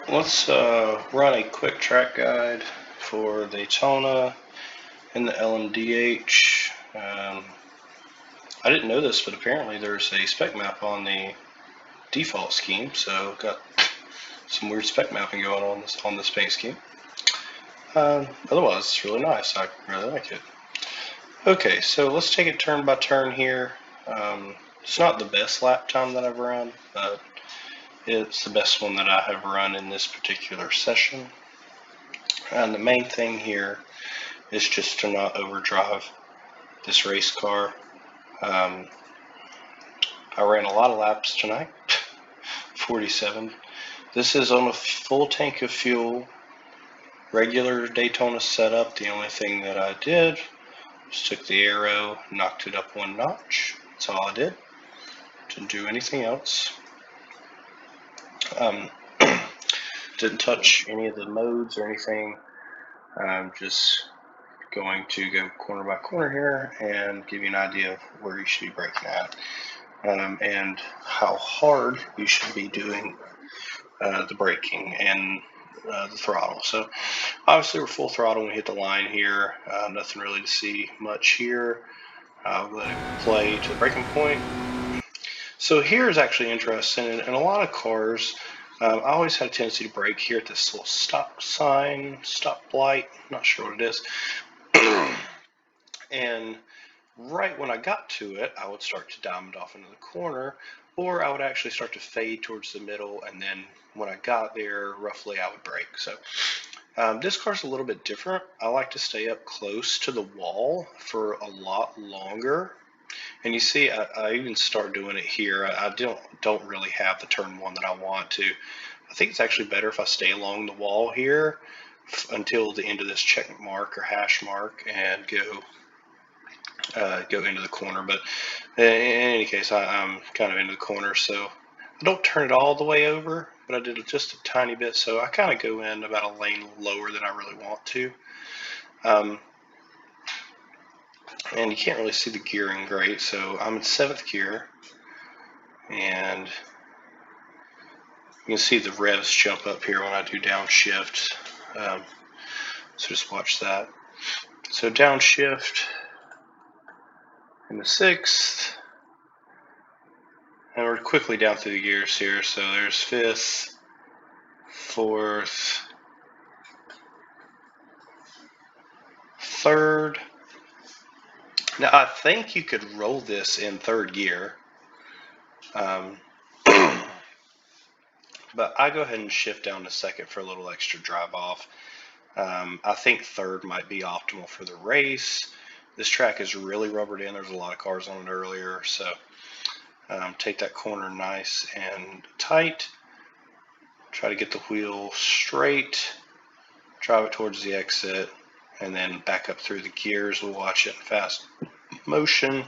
Let's run a quick track guide for Daytona in the LMDH. I didn't know this, but apparently there's a spec map on the default scheme, so got some weird spec mapping going on this paint scheme. Otherwise, it's really nice. I really like it. Okay, so let's take it turn by turn here. It's not the best lap time that I've run, but it's the best one that I have run in this particular session. And the main thing here is just to not overdrive this race car. I ran a lot of laps tonight, 47. This is on a full tank of fuel, regular Daytona setup. The only thing that I did was took the aero, knocked it up one notch. That's all I did. Didn't do anything else. Didn't touch any of the modes or anything. I'm just going to go corner by corner here and give you an idea of where you should be braking at and how hard you should be doing the braking and the throttle. So obviously we're full throttle when we hit the line here. Nothing really to see much here. I'll let it play to the braking point. So here is actually interesting. In a lot of cars, I always had a tendency to brake here at this little stop sign, stop light, not sure what it is. And right when I got to it, I would start to diamond off into the corner, or I would actually start to fade towards the middle, and then when I got there, roughly, I would brake. So this car's a little bit different. I like to stay up close to the wall for a lot longer. And you see, I even start doing it here. I don't really have the turn one that I want to. I think it's actually better if I stay along the wall here until the end of this check mark or hash mark and go into the corner. But in any case, I'm kind of into the corner, so I don't turn it all the way over, but I did it just a tiny bit, so I kind of go in about a lane lower than I really want to. And you can't really see the gearing great, so I'm in 7th gear, and you can see the revs jump up here when I do downshift, so just watch that. So downshift in the 6th, and we're quickly down through the gears here, so there's 5th, 4th, 3rd. Now I think you could roll this in 3rd gear, but I go ahead and shift down to 2nd for a little extra drive off. I think 3rd might be optimal for the race. This track is really rubbered in. There's a lot of cars on it earlier, so take that corner nice and tight. Try to get the wheel straight, drive it towards the exit, and then back up through the gears. We'll watch it in fast motion.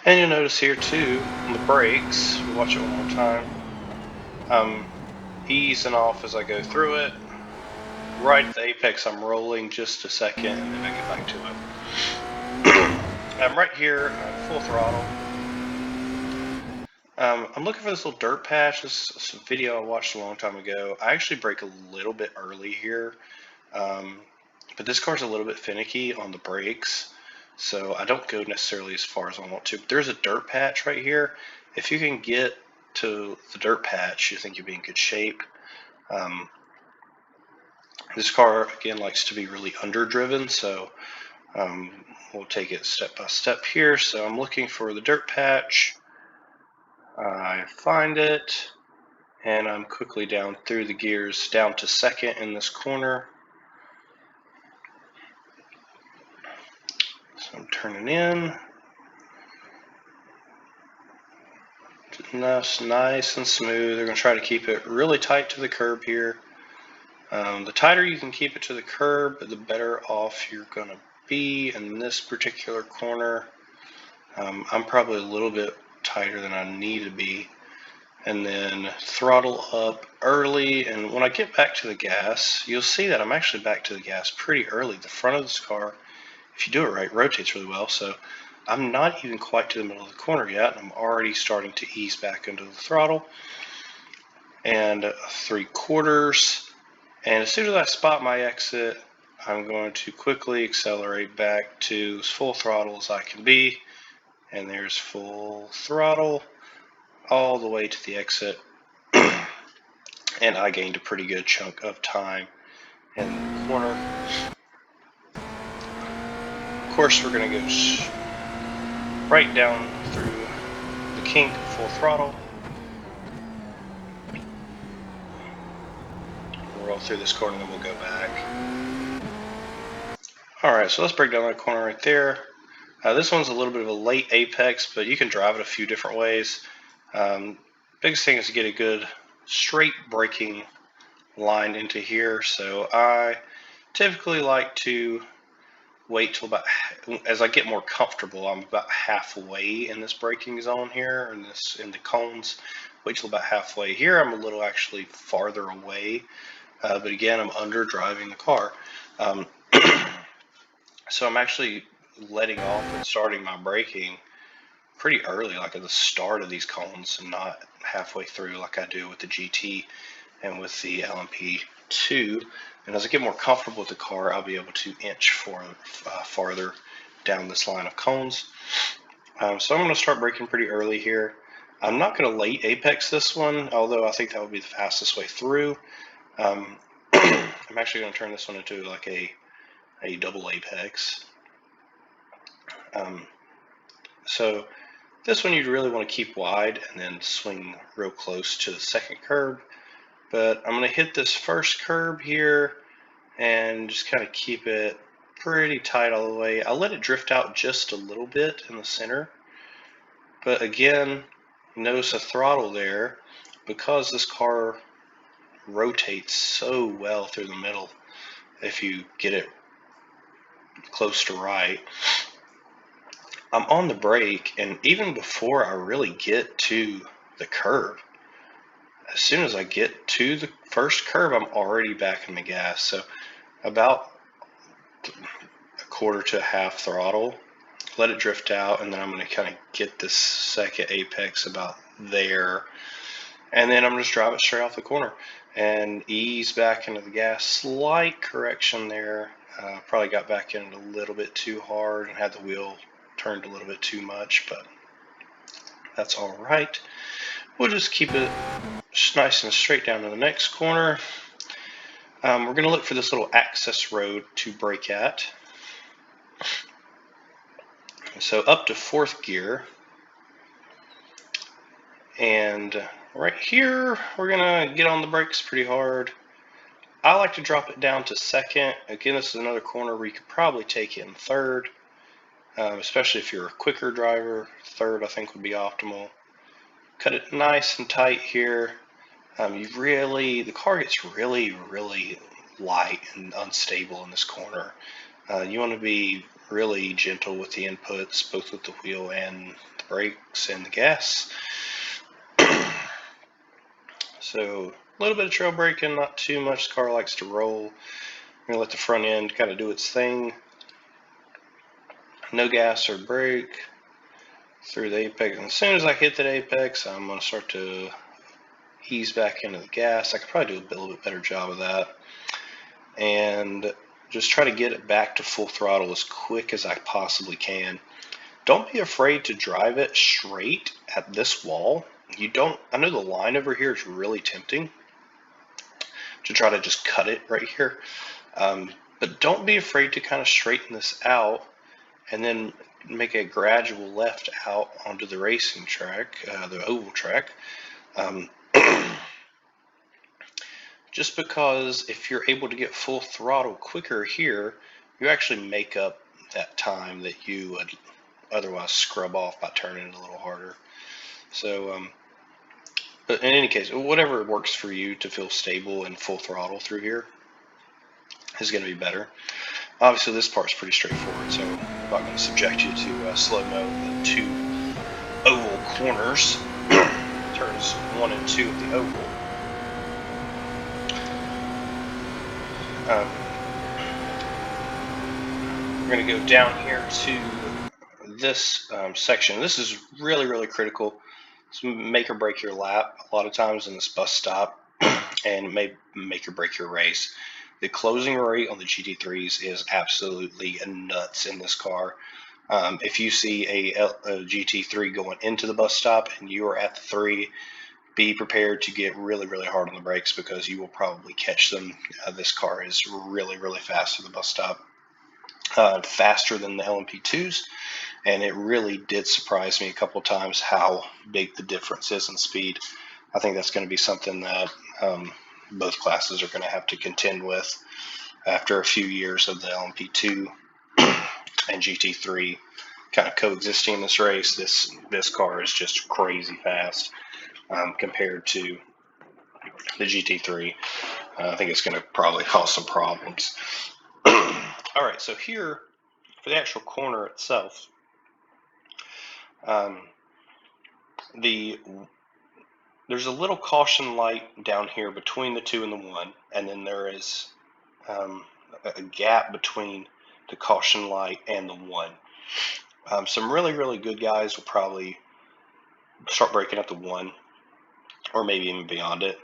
And you'll notice here too, on the brakes, we'll watch it one more time. I'm easing off as I go through it. Right at the apex, I'm rolling just a second, and then I get back to it. I'm right here, full throttle. I'm looking for this little dirt patch. This is a video I watched a long time ago. I actually brake a little bit early here, but this car's a little bit finicky on the brakes, so I don't go necessarily as far as I want to. But there's a dirt patch right here. If you can get to the dirt patch, you think you'll be in good shape. This car, again, likes to be really underdriven, so we'll take it step by step here. So I'm looking for the dirt patch. I find it, and I'm quickly down through the gears, down to 2nd in this corner. So I'm turning in. Nice and smooth. They're going to try to keep it really tight to the curb here. The tighter you can keep it to the curb, the better off you're going to be in this particular corner. I'm probably a little bit tighter than I need to be. And then throttle up early, and when I get back to the gas, you'll see that I'm actually back to the gas pretty early. The front of this car, if you do it right, rotates really well, so I'm not even quite to the middle of the corner yet. I'm already starting to ease back into the throttle. And 3/4. And as soon as I spot my exit, I'm going to quickly accelerate back to as full throttle as I can be. And there's full throttle all the way to the exit. And I gained a pretty good chunk of time in the corner. Of course, we're going to go right down through the kink, full throttle. We'll roll through this corner, then we'll go back. Alright, so let's break down that corner right there. This one's a little bit of a late apex, but you can drive it a few different ways. Biggest thing is to get a good straight braking line into here. So I typically like to wait till about, as I get more comfortable, I'm about halfway in this braking zone here, in the cones. Wait till about halfway. Here I'm a little actually farther away, but again I'm under driving the car. So I'm actually letting off and starting my braking pretty early, like at the start of these cones, and not halfway through like I do with the GT and with the LMP2. And as I get more comfortable with the car, I'll be able to inch farther down this line of cones. So I'm going to start braking pretty early here. I'm not going to late apex this one, although I think that would be the fastest way through. I'm actually going to turn this one into like a double apex. So this one you'd really want to keep wide and then swing real close to the second curb. But I'm going to hit this first curb here and just kind of keep it pretty tight all the way. I'll let it drift out just a little bit in the center. But again, notice the throttle there, because this car rotates so well through the middle if you get it close to right. I'm on the brake, and even before I really get to the curb, as soon as I get to the first curb, I'm already back in the gas. So about 1/4 to 1/2 throttle, let it drift out, and then I'm going to kind of get this second apex about there, and then I'm going to just drive it straight off the corner and ease back into the gas. Slight correction there. Probably got back in it a little bit too hard and had the wheel turned a little bit too much, but that's all right. We'll just keep it nice and straight down to the next corner. We're going to look for this little access road to brake at. So up to 4th gear, and right here we're going to get on the brakes pretty hard. I like to drop it down to 2nd. Again, this is another corner where you could probably take it in 3rd, especially if you're a quicker driver. 3rd I think would be optimal. Cut it nice and tight here. The car gets really light and unstable in this corner. You want to be really gentle with the inputs, both with the wheel and the brakes and the gas. So a little bit of trail braking, not too much. The car likes to roll. I'm going to let the front end kind of do its thing. No gas or brake through the apex. And as soon as I hit that apex, I'm going to start to ease back into the gas. I could probably do a little bit better job of that. And just try to get it back to full throttle as quick as I possibly can. Don't be afraid to drive it straight at this wall. I know the line over here is really tempting to try to just cut it right here. But don't be afraid to kind of straighten this out and then make a gradual left out onto the racing track, the oval track. Just because if you're able to get full throttle quicker here, you actually make up that time that you would otherwise scrub off by turning it a little harder. So, but in any case, whatever works for you to feel stable and full throttle through here is going to be better. Obviously, this part's pretty straightforward, so I'm not going to subject you to slow-mo the 2 oval corners, turns 1 and 2 of the oval. We're going to go down here to this section, this is really critical. It's make or break your lap a lot of times in this bus stop, and it may make or break your race. The closing rate on the GT3s is absolutely nuts in this car. If you see a GT3 going into the bus stop and you are at the 3, be prepared to get really hard on the brakes, because you will probably catch them. This car is really fast at the bus stop, faster than the LMP2s, and it really did surprise me a couple of times how big the difference is in speed. I think that's going to be something that both classes are going to have to contend with after a few years of the LMP2 and GT3 kind of coexisting in this race. This car is just crazy fast compared to the GT3. I think it's going to probably cause some problems. All right, so here for the actual corner itself, there's a little caution light down here between the 2 and the 1, and then there is a gap between the caution light and the 1. Some really good guys will probably start braking at the 1, or maybe even beyond it.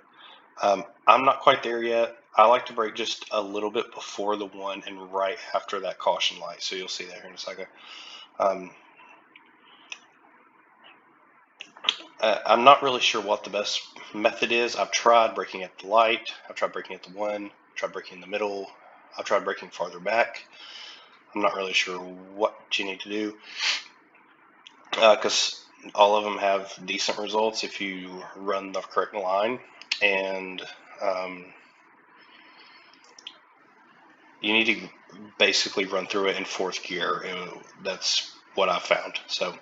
I'm not quite there yet. I like to brake just a little bit before the 1 and right after that caution light, so you'll see that here in a second. I'm not really sure what the best method is. I've tried braking at the light, I've tried braking at the 1, I've tried braking in the middle, I've tried braking farther back. I'm not really sure what you need to do, because all of them have decent results if you run the correct line, and you need to basically run through it in 4th gear. That's what I found. So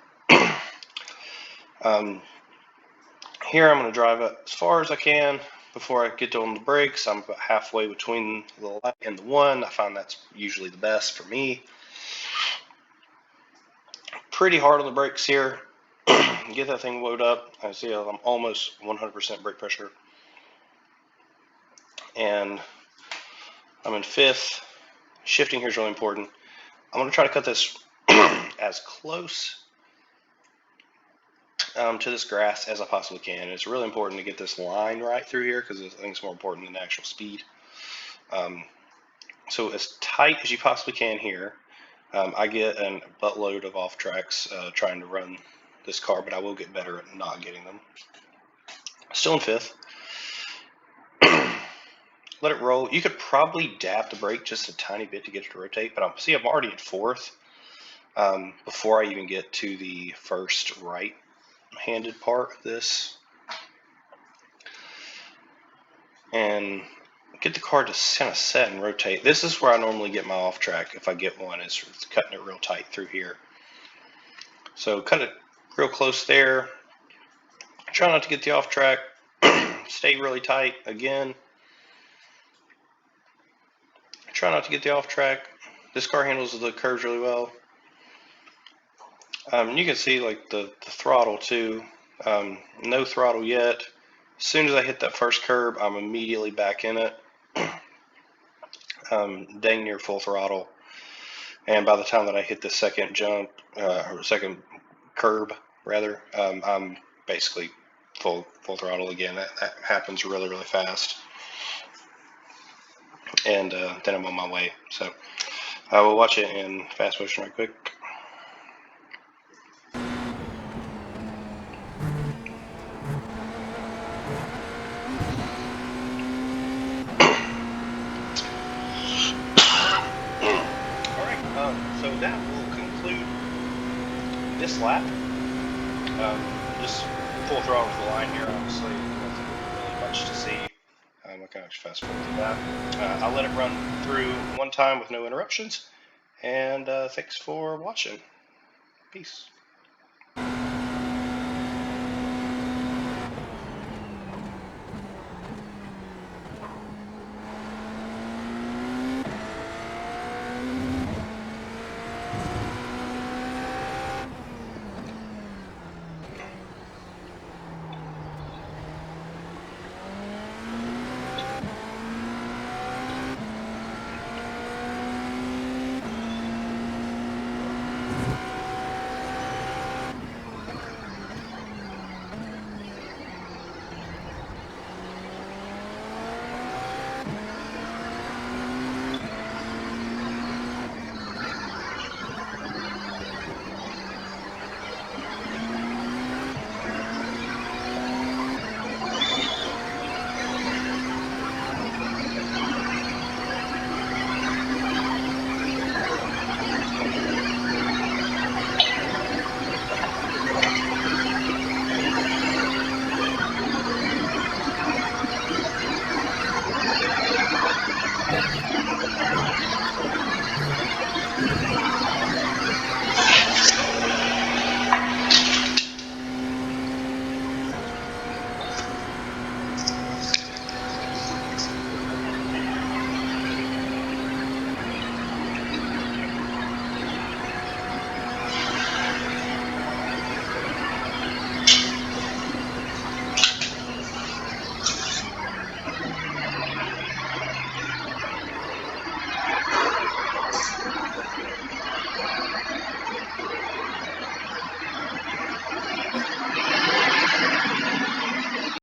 here I'm going to drive it as far as I can before I get on the brakes. I'm about halfway between the light and the 1. I find that's usually the best for me. Pretty hard on the brakes here. Get that thing loaded up. I see I'm almost 100% brake pressure. And I'm in 5th. Shifting here is really important. I'm going to try to cut this as close to this grass as I possibly can. It's really important to get this line right through here, because I think it's more important than the actual speed. So as tight as you possibly can here. I get a buttload of off tracks trying to run this car, but I will get better at not getting them. Still in 5th. Let it roll. You could probably dab the brake just a tiny bit to get it to rotate, but I'm already at 4th before I even get to the first right-handed part of this. And get the car to kind of set and rotate. This is where I normally get my off track, if I get one, is cutting it real tight through here. So cut it real close there. Try not to get the off track. Stay really tight again. Try not to get the off track. This car handles the curves really well. You can see like the throttle too. No throttle yet. As soon as I hit that first curb, I'm immediately back in it. Dang near full throttle. And by the time that I hit the second jump, or second curb rather, I'm basically full throttle again. That happens really fast. And then I'm on my way. So I will watch it in fast motion right quick. So that will conclude this lap. Just full throttle to the line here, obviously. Nothing really much to see. I can actually fast forward to that. I'll let it run through one time with no interruptions. And thanks for watching. Peace.